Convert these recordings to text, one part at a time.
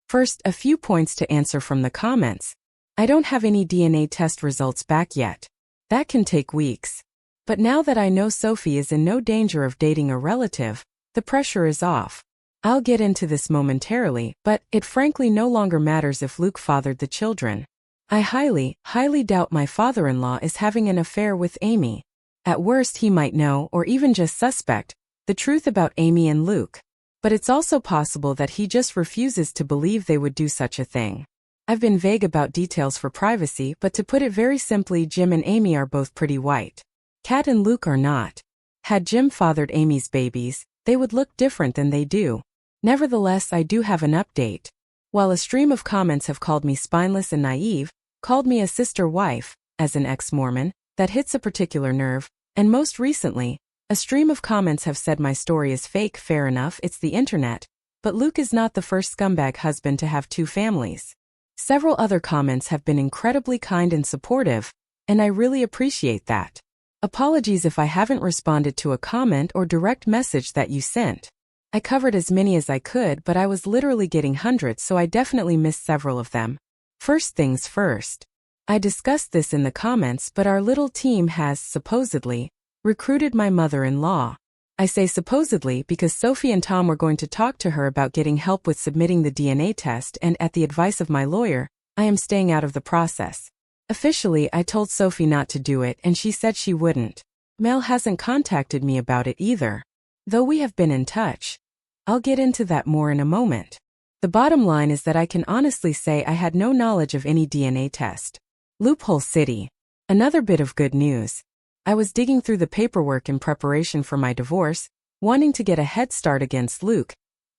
First, a few points to answer from the comments. I don't have any DNA test results back yet. That can take weeks. But now that I know Sophie is in no danger of dating a relative, the pressure is off. I'll get into this momentarily, but it frankly no longer matters if Luke fathered the children. I highly doubt my father-in-law is having an affair with Amy. At worst, he might know, or even just suspect, the truth about Amy and Luke. But it's also possible that he just refuses to believe they would do such a thing. I've been vague about details for privacy, but to put it very simply, Jim and Amy are both pretty white. Kat and Luke are not. Had Jim fathered Amy's babies, they would look different than they do. Nevertheless, I do have an update. While a stream of comments have called me spineless and naive, called me a sister wife, as an ex-Mormon, that hits a particular nerve, and most recently, a stream of comments have said my story is fake. Fair enough, it's the internet, but Luke is not the first scumbag husband to have 2 families. Several other comments have been incredibly kind and supportive, and I really appreciate that. Apologies if I haven't responded to a comment or direct message that you sent. I covered as many as I could, but I was literally getting hundreds, so I definitely missed several of them. First things first. I discussed this in the comments, but our little team has, supposedly, recruited my mother-in-law. I say supposedly because Sophie and Tom were going to talk to her about getting help with submitting the DNA test, and at the advice of my lawyer, I am staying out of the process. Officially, I told Sophie not to do it, and she said she wouldn't. Mel hasn't contacted me about it either, though we have been in touch. I'll get into that more in a moment. The bottom line is that I can honestly say I had no knowledge of any DNA test. Loophole City. Another bit of good news. I was digging through the paperwork in preparation for my divorce, wanting to get a head start against Luke,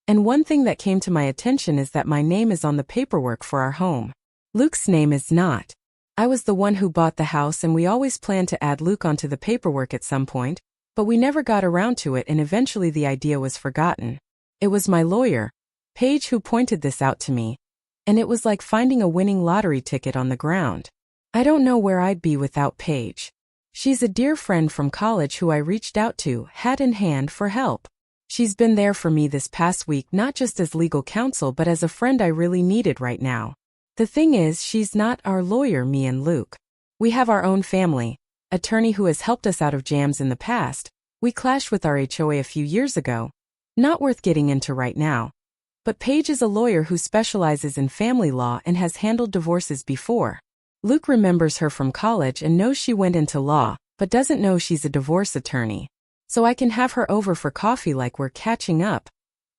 and one thing that came to my attention is that my name is on the paperwork for our home. Luke's name is not. I was the one who bought the house, and we always planned to add Luke onto the paperwork at some point, but we never got around to it, and eventually the idea was forgotten. It was my lawyer, Paige, who pointed this out to me, and it was like finding a winning lottery ticket on the ground. I don't know where I'd be without Paige. She's a dear friend from college who I reached out to, hat in hand, for help. She's been there for me this past week, not just as legal counsel but as a friend I really needed right now. The thing is, she's not our lawyer, me and Luke. We have our own family, attorney who has helped us out of jams in the past. We clashed with our HOA a few years ago. Not worth getting into right now. But Paige is a lawyer who specializes in family law and has handled divorces before. Luke remembers her from college and knows she went into law, but doesn't know she's a divorce attorney. So I can have her over for coffee like we're catching up.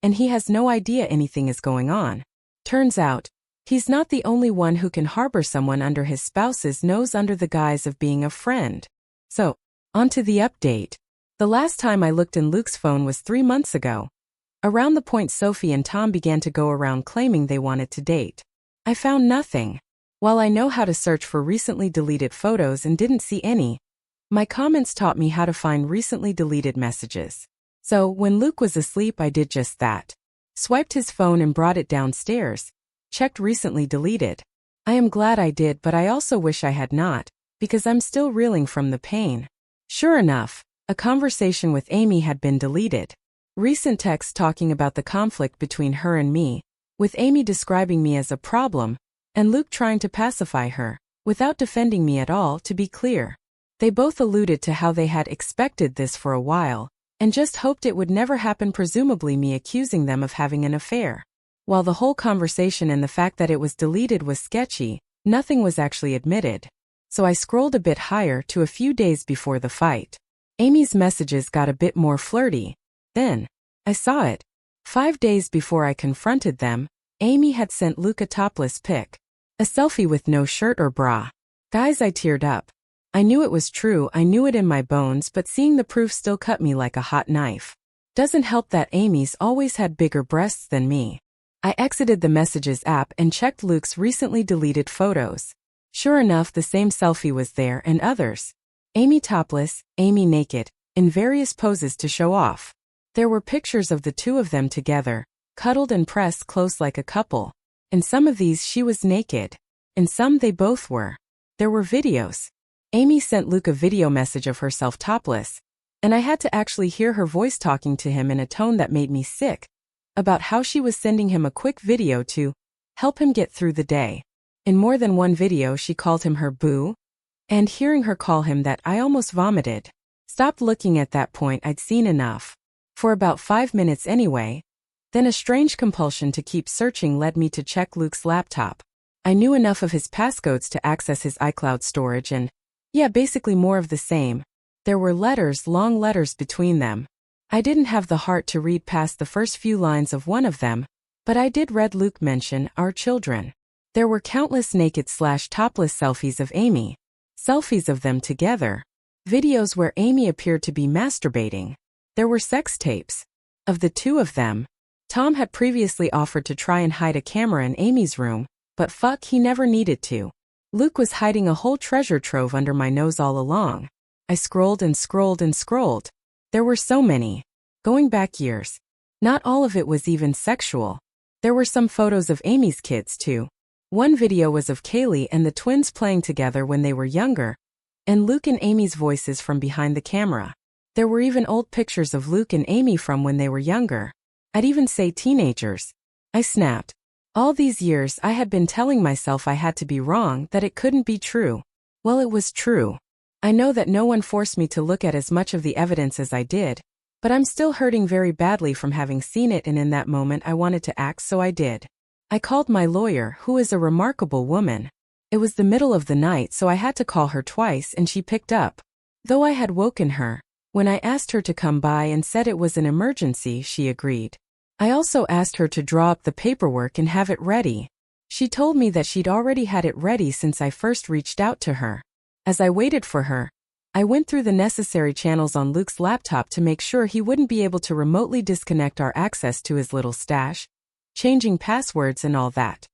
And he has no idea anything is going on. Turns out, he's not the only one who can harbor someone under his spouse's nose under the guise of being a friend. So, on to the update. The last time I looked in Luke's phone was 3 months ago. Around the point Sophie and Tom began to go around claiming they wanted to date. I found nothing. While I know how to search for recently deleted photos and didn't see any, my comments taught me how to find recently deleted messages. So, when Luke was asleep, I did just that. Swiped his phone and brought it downstairs. Checked recently deleted. I am glad I did, but I also wish I had not, because I'm still reeling from the pain. Sure enough, a conversation with Amy had been deleted. Recent texts talking about the conflict between her and me, with Amy describing me as a problem, and Luke trying to pacify her, without defending me at all, to be clear. They both alluded to how they had expected this for a while, and just hoped it would never happen, presumably me accusing them of having an affair. While the whole conversation and the fact that it was deleted was sketchy, nothing was actually admitted. So I scrolled a bit higher to a few days before the fight. Amy's messages got a bit more flirty. Then, I saw it. 5 days before I confronted them, Amy had sent Luke a topless pic. A selfie with no shirt or bra. Guys, I teared up. I knew it was true, I knew it in my bones, but seeing the proof still cut me like a hot knife. Doesn't help that Amy's always had bigger breasts than me. I exited the Messages app and checked Luke's recently deleted photos. Sure enough, the same selfie was there, and others. Amy topless, Amy naked, in various poses to show off. There were pictures of the two of them together, cuddled and pressed close like a couple. In some of these she was naked. In some they both were. There were videos. Amy sent Luke a video message of herself topless, and I had to actually hear her voice talking to him in a tone that made me sick, about how she was sending him a quick video to help him get through the day. In more than one video she called him her boo, and hearing her call him that, I almost vomited. Stopped looking at that point. I'd seen enough. For about 5 minutes anyway. Then a strange compulsion to keep searching led me to check Luke's laptop. I knew enough of his passcodes to access his iCloud storage and, yeah, basically more of the same. There were letters, long letters between them. I didn't have the heart to read past the first few lines of one of them, but I did read Luke mention our children. There were countless naked/topless selfies of Amy. Selfies of them together. Videos where Amy appeared to be masturbating. There were sex tapes. Of the two of them, Tom had previously offered to try and hide a camera in Amy's room, but fuck, he never needed to. Luke was hiding a whole treasure trove under my nose all along. I scrolled and scrolled and scrolled. There were so many. Going back years. Not all of it was even sexual. There were some photos of Amy's kids too. One video was of Kaylee and the twins playing together when they were younger, and Luke and Amy's voices from behind the camera. There were even old pictures of Luke and Amy from when they were younger. I'd even say teenagers. I snapped. All these years I had been telling myself I had to be wrong, that it couldn't be true. Well, it was true. I know that no one forced me to look at as much of the evidence as I did, but I'm still hurting very badly from having seen it, and in that moment I wanted to act, so I did. I called my lawyer, who is a remarkable woman. It was the middle of the night, so I had to call her twice and she picked up. Though I had woken her. When I asked her to come by and said it was an emergency, she agreed. I also asked her to draw up the paperwork and have it ready. She told me that she'd already had it ready since I first reached out to her. As I waited for her, I went through the necessary channels on Luke's laptop to make sure he wouldn't be able to remotely disconnect our access to his little stash, changing passwords and all that.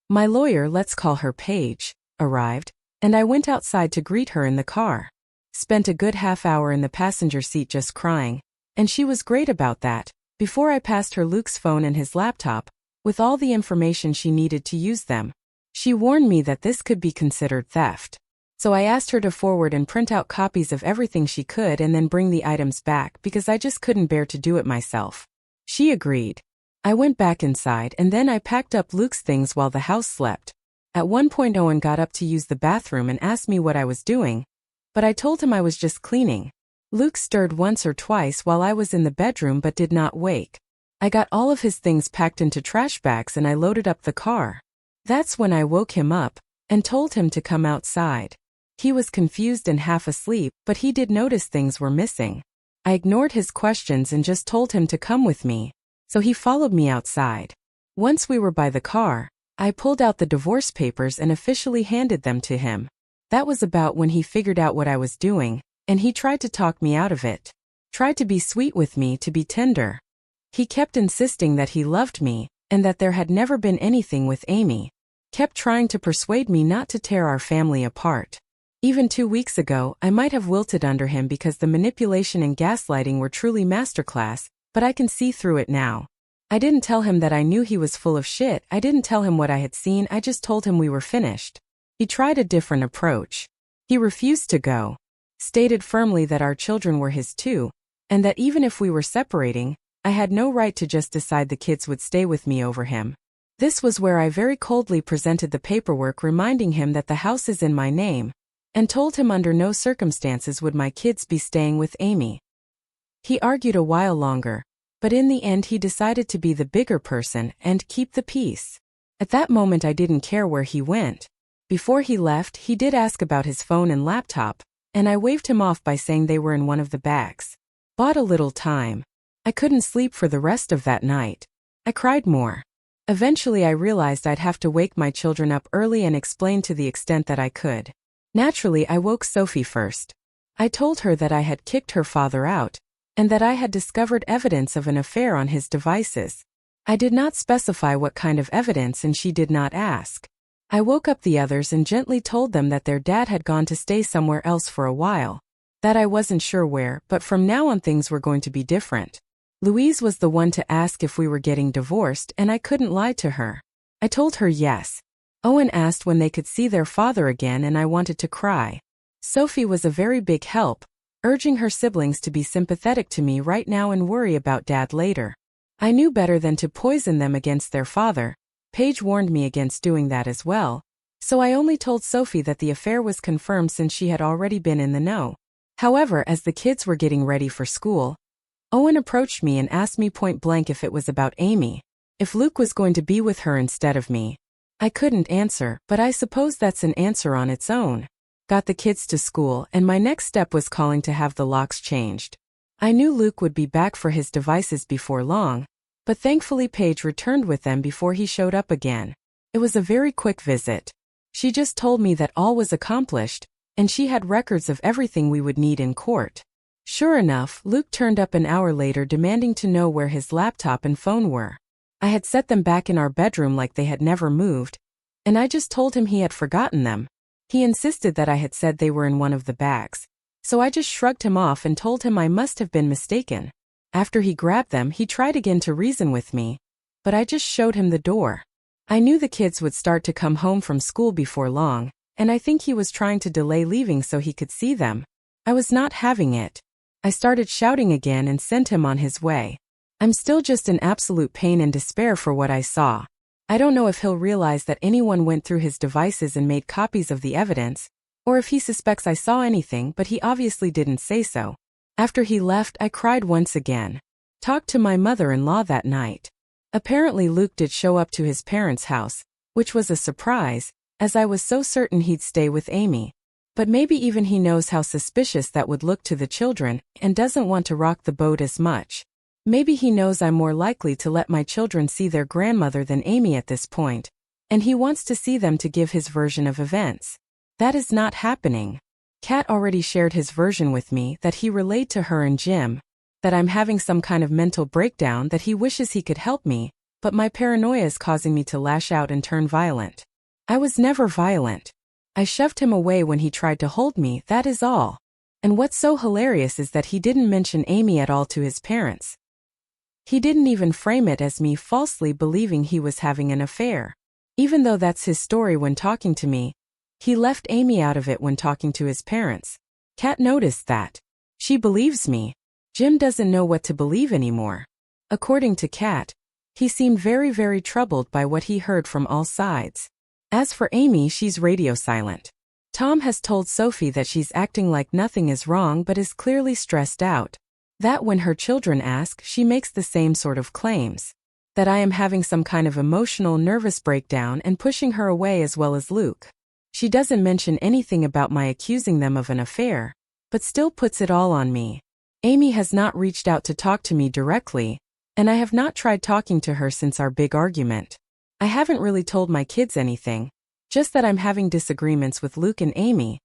My lawyer, let's call her Paige, arrived, and I went outside to greet her in the car. Spent a good half hour in the passenger seat just crying, and she was great about that, before I passed her Luke's phone and his laptop, with all the information she needed to use them. She warned me that this could be considered theft. So I asked her to forward and print out copies of everything she could and then bring the items back because I just couldn't bear to do it myself. She agreed. I went back inside and then I packed up Luke's things while the house slept. At one point Owen got up to use the bathroom and asked me what I was doing, but I told him I was just cleaning. Luke stirred once or twice while I was in the bedroom but did not wake. I got all of his things packed into trash bags and I loaded up the car. That's when I woke him up and told him to come outside. He was confused and half asleep, but he did notice things were missing. I ignored his questions and just told him to come with me, so he followed me outside. Once we were by the car, I pulled out the divorce papers and officially handed them to him. That was about when he figured out what I was doing, and he tried to talk me out of it. Tried to be sweet with me, to be tender. He kept insisting that he loved me, and that there had never been anything with Amy. Kept trying to persuade me not to tear our family apart. Even 2 weeks ago, I might have wilted under him because the manipulation and gaslighting were truly masterclass, but I can see through it now. I didn't tell him that I knew he was full of shit. I didn't tell him what I had seen. I just told him we were finished. He tried a different approach. He refused to go. Stated firmly that our children were his too, and that even if we were separating, I had no right to just decide the kids would stay with me over him. This was where I very coldly presented the paperwork reminding him that the house is in my name, and told him under no circumstances would my kids be staying with Amy. He argued a while longer, but in the end he decided to be the bigger person and keep the peace. At that moment I didn't care where he went. Before he left, he did ask about his phone and laptop, and I waved him off by saying they were in one of the bags. Bought a little time. I couldn't sleep for the rest of that night. I cried more. Eventually I realized I'd have to wake my children up early and explain to the extent that I could. Naturally, I woke Sophie first. I told her that I had kicked her father out, and that I had discovered evidence of an affair on his devices. I did not specify what kind of evidence and she did not ask. I woke up the others and gently told them that their dad had gone to stay somewhere else for a while. That I wasn't sure where, but from now on things were going to be different. Louise was the one to ask if we were getting divorced and I couldn't lie to her. I told her yes. Owen asked when they could see their father again and I wanted to cry. Sophie was a very big help, urging her siblings to be sympathetic to me right now and worry about Dad later. I knew better than to poison them against their father, Paige warned me against doing that as well, so I only told Sophie that the affair was confirmed since she had already been in the know. However, as the kids were getting ready for school, Owen approached me and asked me point blank if it was about Amy, if Luke was going to be with her instead of me. I couldn't answer, but I suppose that's an answer on its own. Got the kids to school, and my next step was calling to have the locks changed. I knew Luke would be back for his devices before long, but thankfully Paige returned with them before he showed up again. It was a very quick visit. She just told me that all was accomplished, and she had records of everything we would need in court. Sure enough, Luke turned up an hour later demanding to know where his laptop and phone were. I had set them back in our bedroom like they had never moved, and I just told him he had forgotten them. He insisted that I had said they were in one of the bags, so I just shrugged him off and told him I must have been mistaken. After he grabbed them, he tried again to reason with me, but I just showed him the door. I knew the kids would start to come home from school before long, and I think he was trying to delay leaving so he could see them. I was not having it. I started shouting again and sent him on his way. I'm still just in absolute pain and despair for what I saw. I don't know if he'll realize that anyone went through his devices and made copies of the evidence, or if he suspects I saw anything, but he obviously didn't say so. After he left, I cried once again. Talked to my mother-in-law that night. Apparently Luke did show up to his parents' house, which was a surprise, as I was so certain he'd stay with Amy. But maybe even he knows how suspicious that would look to the children and doesn't want to rock the boat as much. Maybe he knows I'm more likely to let my children see their grandmother than Amy at this point, and he wants to see them to give his version of events. That is not happening. Kat already shared his version with me that he relayed to her and Jim, that I'm having some kind of mental breakdown, that he wishes he could help me, but my paranoia is causing me to lash out and turn violent. I was never violent. I shoved him away when he tried to hold me, that is all. And what's so hilarious is that he didn't mention Amy at all to his parents. He didn't even frame it as me falsely believing he was having an affair. Even though that's his story when talking to me, he left Amy out of it when talking to his parents. Kat noticed that. She believes me. Jim doesn't know what to believe anymore. According to Kat, he seemed very, very troubled by what he heard from all sides. As for Amy, she's radio silent. Tom has told Sophie that she's acting like nothing is wrong but is clearly stressed out. That when her children ask, she makes the same sort of claims. That I am having some kind of emotional nervous breakdown and pushing her away as well as Luke. She doesn't mention anything about my accusing them of an affair, but still puts it all on me. Amy has not reached out to talk to me directly, and I have not tried talking to her since our big argument. I haven't really told my kids anything, just that I'm having disagreements with Luke and Amy,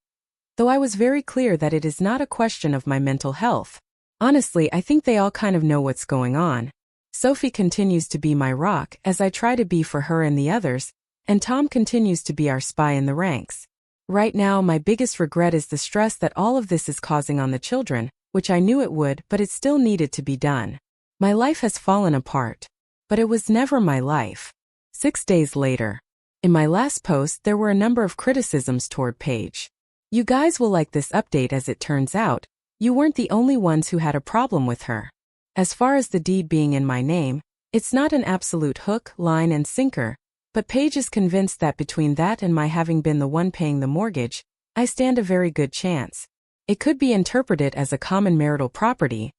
though I was very clear that it is not a question of my mental health. Honestly, I think they all kind of know what's going on. Sophie continues to be my rock, as I try to be for her and the others, and Tom continues to be our spy in the ranks. Right now, my biggest regret is the stress that all of this is causing on the children, which I knew it would, but it still needed to be done. My life has fallen apart, but it was never my life. 6 days later. In my last post, there were a number of criticisms toward Paige. You guys will like this update, as it turns out, you weren't the only ones who had a problem with her. As far as the deed being in my name, it's not an absolute hook, line and sinker, but Paige is convinced that between that and my having been the one paying the mortgage, I stand a very good chance. It could be interpreted as a common marital property,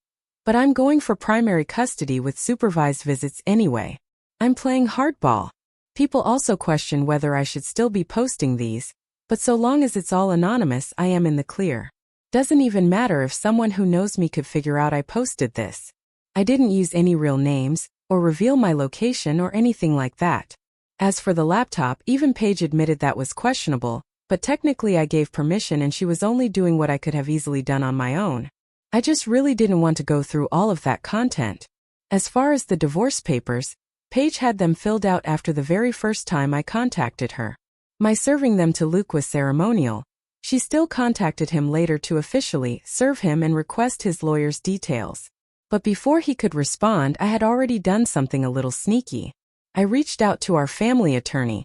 but I'm going for primary custody with supervised visits anyway. I'm playing hardball. People also question whether I should still be posting these, but so long as it's all anonymous, I am in the clear. Doesn't even matter if someone who knows me could figure out I posted this. I didn't use any real names, or reveal my location or anything like that. As for the laptop, even Paige admitted that was questionable, but technically I gave permission and she was only doing what I could have easily done on my own. I just really didn't want to go through all of that content. As far as the divorce papers, Paige had them filled out after the very first time I contacted her. My serving them to Luke was ceremonial. She still contacted him later to officially serve him and request his lawyer's details. But before he could respond, I had already done something a little sneaky. I reached out to our family attorney,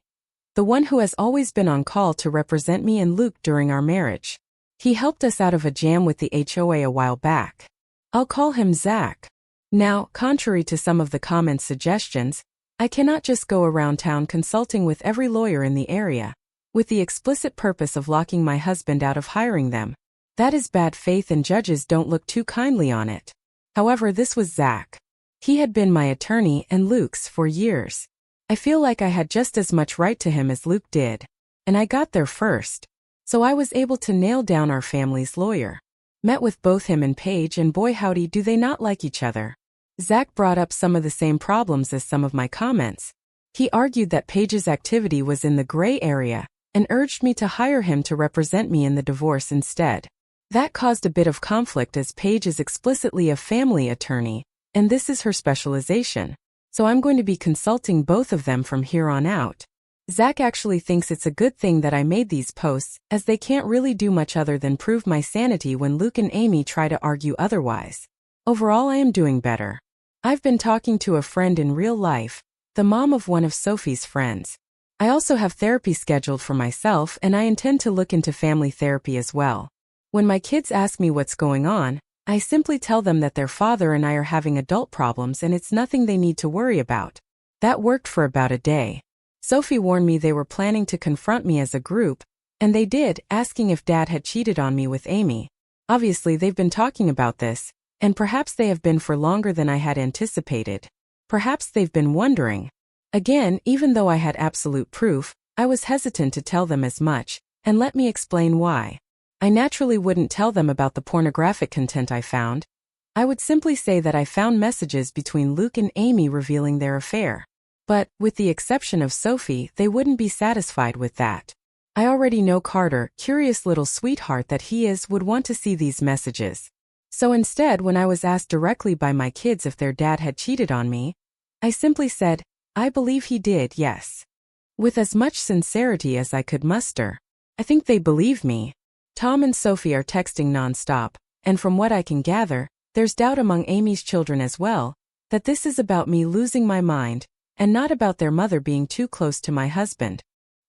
the one who has always been on call to represent me and Luke during our marriage. He helped us out of a jam with the HOA a while back. I'll call him Zach. Now, contrary to some of the comments' suggestions, I cannot just go around town consulting with every lawyer in the area, with the explicit purpose of locking my husband out of hiring them. That is bad faith and judges don't look too kindly on it. However, this was Zach. He had been my attorney and Luke's for years. I feel like I had just as much right to him as Luke did. And I got there first. So I was able to nail down our family's lawyer. Met with both him and Paige, and boy howdy do they not like each other. Zach brought up some of the same problems as some of my comments. He argued that Paige's activity was in the gray area and urged me to hire him to represent me in the divorce instead. That caused a bit of conflict as Paige is explicitly a family attorney, and this is her specialization. So I'm going to be consulting both of them from here on out. Zach actually thinks it's a good thing that I made these posts, as they can't really do much other than prove my sanity when Luke and Amy try to argue otherwise. Overall, I am doing better. I've been talking to a friend in real life, the mom of one of Sophie's friends. I also have therapy scheduled for myself, and I intend to look into family therapy as well. When my kids ask me what's going on, I simply tell them that their father and I are having adult problems and it's nothing they need to worry about. That worked for about a day. Sophie warned me they were planning to confront me as a group, and they did, asking if Dad had cheated on me with Amy. Obviously, they've been talking about this, and perhaps they have been for longer than I had anticipated. Perhaps they've been wondering. Again, even though I had absolute proof, I was hesitant to tell them as much, and let me explain why. I naturally wouldn't tell them about the pornographic content I found. I would simply say that I found messages between Luke and Amy revealing their affair. But, with the exception of Sophie, they wouldn't be satisfied with that. I already know Carter, curious little sweetheart that he is, would want to see these messages. So instead, when I was asked directly by my kids if their dad had cheated on me, I simply said, I believe he did, yes. With as much sincerity as I could muster. I think they believe me. Tom and Sophie are texting nonstop, and from what I can gather, there's doubt among Amy's children as well, that this is about me losing my mind, and not about their mother being too close to my husband.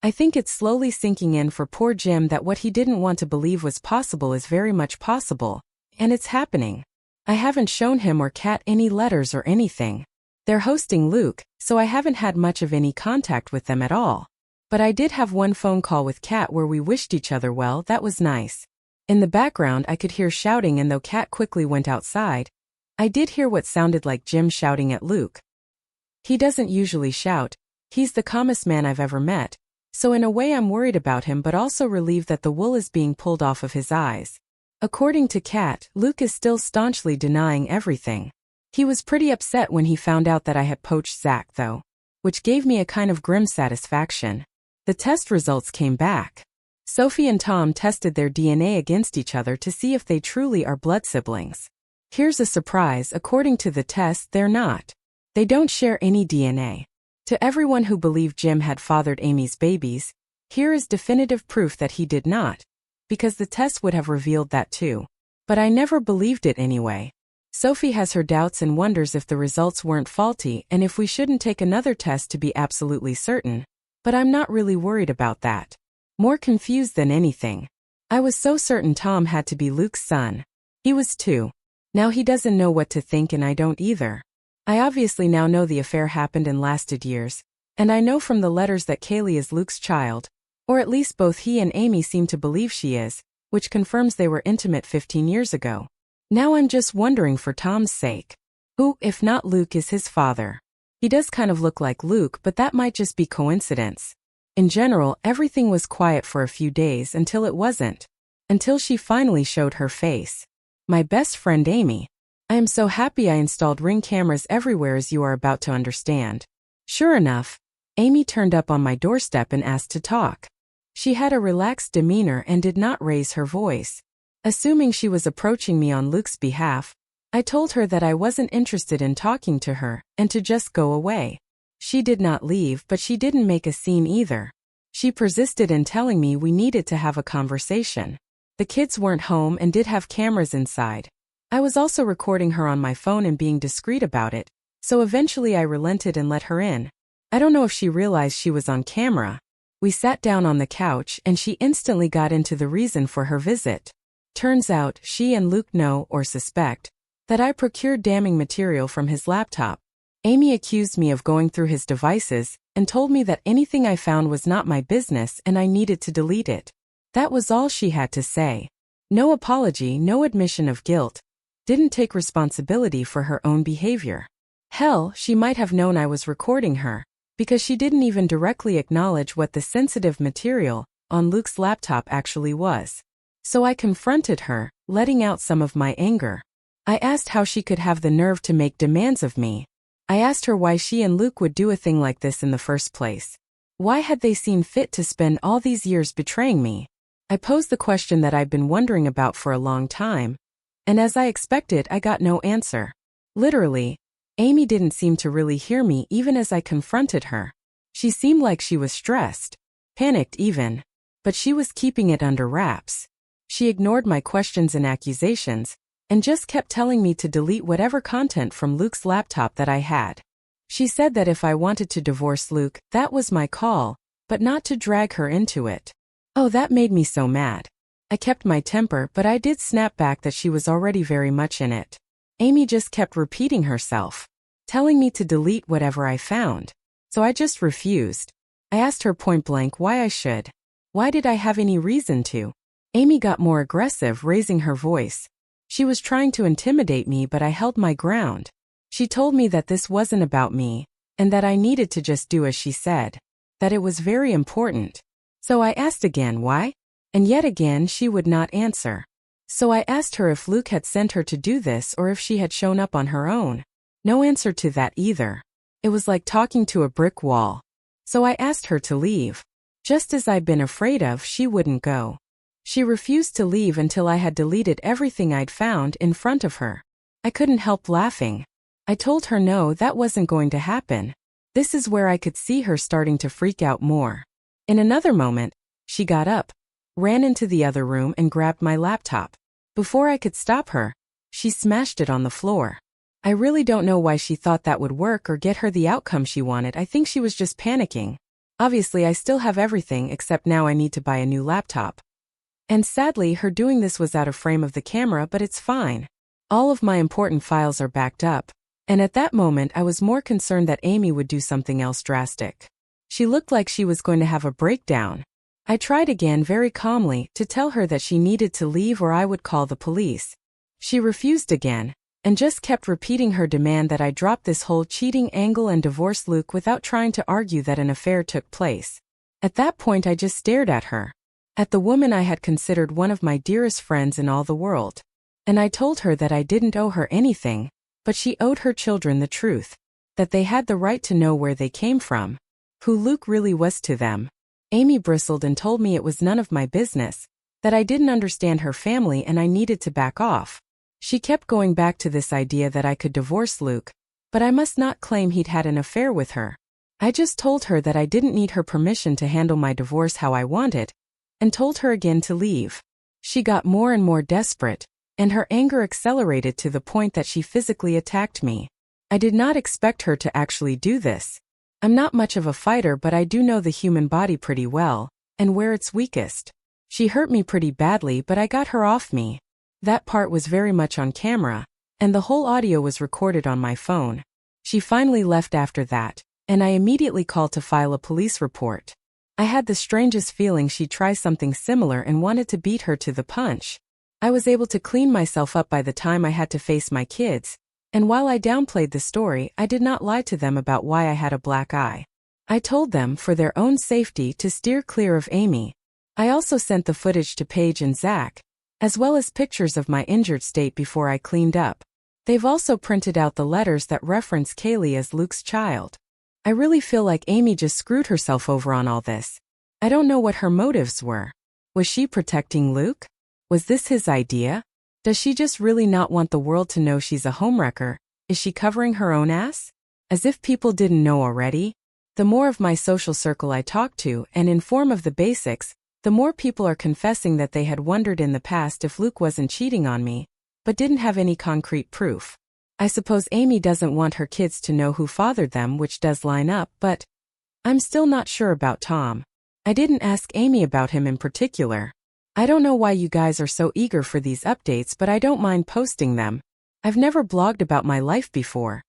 I think it's slowly sinking in for poor Jim that what he didn't want to believe was possible is very much possible, and it's happening. I haven't shown him or Kat any letters or anything. They're hosting Luke, so I haven't had much of any contact with them at all. But I did have one phone call with Kat where we wished each other well. That was nice. In the background I could hear shouting, and though Kat quickly went outside, I did hear what sounded like Jim shouting at Luke. He doesn't usually shout. He's the calmest man I've ever met, so in a way I'm worried about him but also relieved that the wool is being pulled off of his eyes. According to Kat, Luke is still staunchly denying everything. He was pretty upset when he found out that I had poached Zach though, which gave me a kind of grim satisfaction. The test results came back. Sophie and Tom tested their DNA against each other to see if they truly are blood siblings. Here's a surprise, according to the test, they're not. They don't share any DNA. To everyone who believed Jim had fathered Amy's babies, here is definitive proof that he did not, because the test would have revealed that too. But I never believed it anyway. Sophie has her doubts and wonders if the results weren't faulty and if we shouldn't take another test to be absolutely certain. But I'm not really worried about that. More confused than anything. I was so certain Tom had to be Luke's son. He was too. Now he doesn't know what to think, and I don't either. I obviously now know the affair happened and lasted years, and I know from the letters that Kaylee is Luke's child, or at least both he and Amy seem to believe she is, which confirms they were intimate 15 years ago. Now I'm just wondering for Tom's sake. Who, if not Luke, is his father? He does kind of look like Luke, but that might just be coincidence. In general, everything was quiet for a few days until it wasn't. Until she finally showed her face. My best friend Amy. I am so happy I installed Ring cameras everywhere, as you are about to understand. Sure enough, Amy turned up on my doorstep and asked to talk. She had a relaxed demeanor and did not raise her voice. Assuming she was approaching me on Luke's behalf, I told her that I wasn't interested in talking to her and to just go away. She did not leave, but she didn't make a scene either. She persisted in telling me we needed to have a conversation. The kids weren't home and did have cameras inside. I was also recording her on my phone and being discreet about it, so eventually I relented and let her in. I don't know if she realized she was on camera. We sat down on the couch and she instantly got into the reason for her visit. Turns out, she and Luke know, or suspect, that I procured damning material from his laptop. Amy accused me of going through his devices and told me that anything I found was not my business and I needed to delete it. That was all she had to say. No apology, no admission of guilt. Didn't take responsibility for her own behavior. Hell, she might have known I was recording her, because she didn't even directly acknowledge what the sensitive material on Luke's laptop actually was. So I confronted her, letting out some of my anger. I asked how she could have the nerve to make demands of me. I asked her why she and Luke would do a thing like this in the first place. Why had they seen fit to spend all these years betraying me? I posed the question that I'd been wondering about for a long time, and as I expected, I got no answer. Literally, Amy didn't seem to really hear me even as I confronted her. She seemed like she was stressed, panicked even, but she was keeping it under wraps. She ignored my questions and accusations, and just kept telling me to delete whatever content from Luke's laptop that I had. She said that if I wanted to divorce Luke, that was my call, but not to drag her into it. Oh, that made me so mad. I kept my temper, but I did snap back that she was already very much in it. Amy just kept repeating herself, telling me to delete whatever I found. So I just refused. I asked her point blank why I should. Why did I have any reason to? Amy got more aggressive, raising her voice. She was trying to intimidate me, but I held my ground. She told me that this wasn't about me, and that I needed to just do as she said. That it was very important. So I asked again why? And yet again she would not answer. So I asked her if Luke had sent her to do this or if she had shown up on her own. No answer to that either. It was like talking to a brick wall. So I asked her to leave. Just as I'd been afraid of, she wouldn't go. She refused to leave until I had deleted everything I'd found in front of her. I couldn't help laughing. I told her no, that wasn't going to happen. This is where I could see her starting to freak out more. In another moment, she got up, ran into the other room and grabbed my laptop. Before I could stop her, she smashed it on the floor. I really don't know why she thought that would work or get her the outcome she wanted. I think she was just panicking. Obviously, I still have everything except now I need to buy a new laptop. And sadly, her doing this was out of frame of the camera, but it's fine. All of my important files are backed up, and at that moment I was more concerned that Amy would do something else drastic. She looked like she was going to have a breakdown. I tried again very calmly to tell her that she needed to leave or I would call the police. She refused again, and just kept repeating her demand that I drop this whole cheating angle and divorce Luke without trying to argue that an affair took place. At that point I just stared at her. At the woman I had considered one of my dearest friends in all the world. And I told her that I didn't owe her anything, but she owed her children the truth. That they had the right to know where they came from. Who Luke really was to them. Amy bristled and told me it was none of my business, that I didn't understand her family and I needed to back off. She kept going back to this idea that I could divorce Luke, but I must not claim he'd had an affair with her. I just told her that I didn't need her permission to handle my divorce how I wanted, and told her again to leave. She got more and more desperate, and her anger accelerated to the point that she physically attacked me. I did not expect her to actually do this. I'm not much of a fighter, but I do know the human body pretty well, and where it's weakest. She hurt me pretty badly, but I got her off me. That part was very much on camera, and the whole audio was recorded on my phone. She finally left after that, and I immediately called to file a police report. I had the strangest feeling she'd try something similar and wanted to beat her to the punch. I was able to clean myself up by the time I had to face my kids, and while I downplayed the story, I did not lie to them about why I had a black eye. I told them, for their own safety, to steer clear of Amy. I also sent the footage to Paige and Zach, as well as pictures of my injured state before I cleaned up. They've also printed out the letters that reference Kaylee as Luke's child. I really feel like Amy just screwed herself over on all this. I don't know what her motives were. Was she protecting Luke? Was this his idea? Does she just really not want the world to know she's a homewrecker? Is she covering her own ass? As if people didn't know already. The more of my social circle I talk to and inform of the basics, the more people are confessing that they had wondered in the past if Luke wasn't cheating on me, but didn't have any concrete proof. I suppose Amy doesn't want her kids to know who fathered them, which does line up, but I'm still not sure about Tom. I didn't ask Amy about him in particular. I don't know why you guys are so eager for these updates, but I don't mind posting them. I've never blogged about my life before.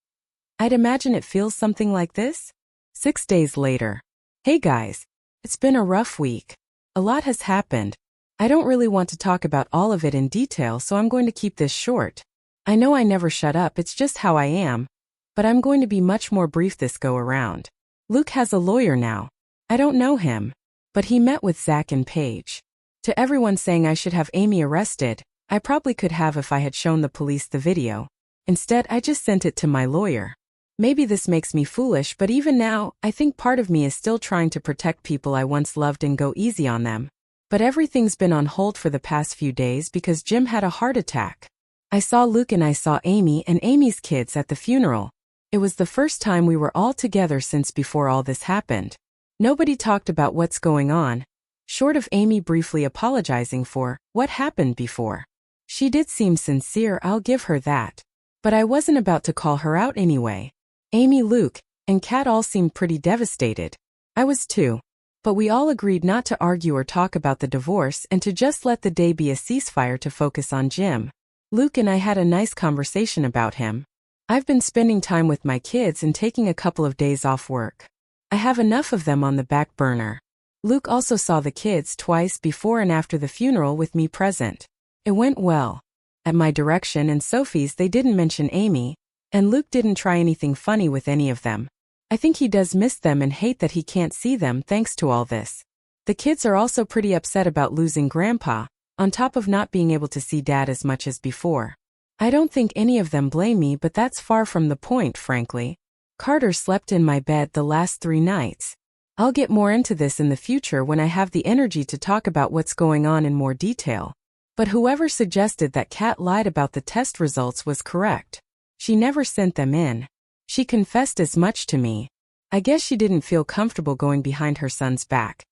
I'd imagine it feels something like this. 6 days later. Hey guys. It's been a rough week. A lot has happened. I don't really want to talk about all of it in detail, so I'm going to keep this short. I know I never shut up, it's just how I am. But I'm going to be much more brief this go around. Luke has a lawyer now. I don't know him. But he met with Zach and Paige. To everyone saying I should have Amy arrested, I probably could have if I had shown the police the video. Instead, I just sent it to my lawyer. Maybe this makes me foolish, but even now, I think part of me is still trying to protect people I once loved and go easy on them. But everything's been on hold for the past few days because Jim had a heart attack. I saw Luke and I saw Amy and Amy's kids at the funeral. It was the first time we were all together since before all this happened. Nobody talked about what's going on, short of Amy briefly apologizing for what happened before. She did seem sincere, I'll give her that. But I wasn't about to call her out anyway. Amy, Luke, and Kat all seemed pretty devastated. I was too. But we all agreed not to argue or talk about the divorce and to just let the day be a ceasefire to focus on Jim. Luke and I had a nice conversation about him. I've been spending time with my kids and taking a couple of days off work. I have enough of them on the back burner. Luke also saw the kids twice before and after the funeral with me present. It went well. At my direction and Sophie's they didn't mention Amy, and Luke didn't try anything funny with any of them. I think he does miss them and hate that he can't see them thanks to all this. The kids are also pretty upset about losing Grandpa, on top of not being able to see Dad as much as before. I don't think any of them blame me, but that's far from the point, frankly. Carter slept in my bed the last 3 nights. I'll get more into this in the future when I have the energy to talk about what's going on in more detail. But whoever suggested that Kat lied about the test results was correct. She never sent them in. She confessed as much to me. I guess she didn't feel comfortable going behind her son's back.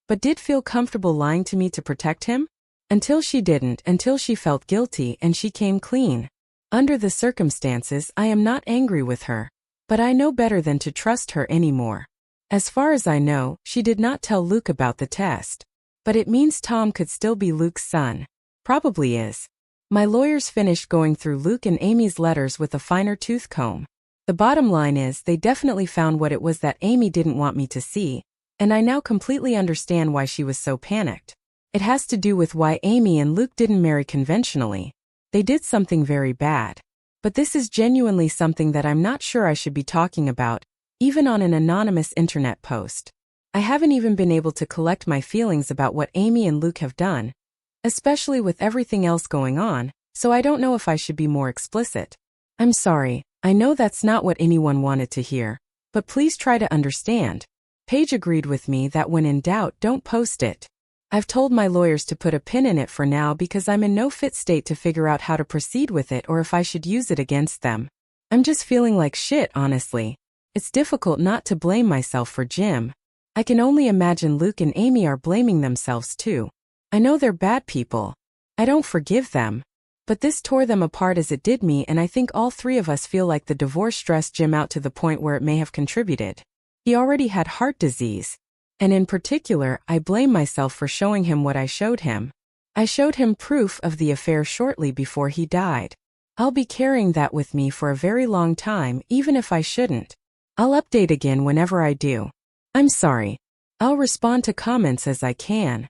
But did feel comfortable lying to me to protect him? Until she didn't, until she felt guilty and she came clean. Under the circumstances, I am not angry with her. But I know better than to trust her anymore. As far as I know, she did not tell Luke about the test. But it means Tom could still be Luke's son. Probably is. My lawyers finished going through Luke and Amy's letters with a finer tooth comb. The bottom line is they definitely found what it was that Amy didn't want me to see, and I now completely understand why she was so panicked. It has to do with why Amy and Luke didn't marry conventionally. They did something very bad. But this is genuinely something that I'm not sure I should be talking about, even on an anonymous internet post. I haven't even been able to collect my feelings about what Amy and Luke have done, especially with everything else going on, so I don't know if I should be more explicit. I'm sorry, I know that's not what anyone wanted to hear, but please try to understand. Paige agreed with me that when in doubt, don't post it. I've told my lawyers to put a pin in it for now because I'm in no fit state to figure out how to proceed with it or if I should use it against them. I'm just feeling like shit, honestly. It's difficult not to blame myself for Jim. I can only imagine Luke and Amy are blaming themselves too. I know they're bad people. I don't forgive them. But this tore them apart as it did me, and I think all 3 of us feel like the divorce stressed Jim out to the point where it may have contributed. He already had heart disease. And in particular, I blame myself for showing him what I showed him. I showed him proof of the affair shortly before he died. I'll be carrying that with me for a very long time, even if I shouldn't. I'll update again whenever I do. I'm sorry. I'll respond to comments as I can.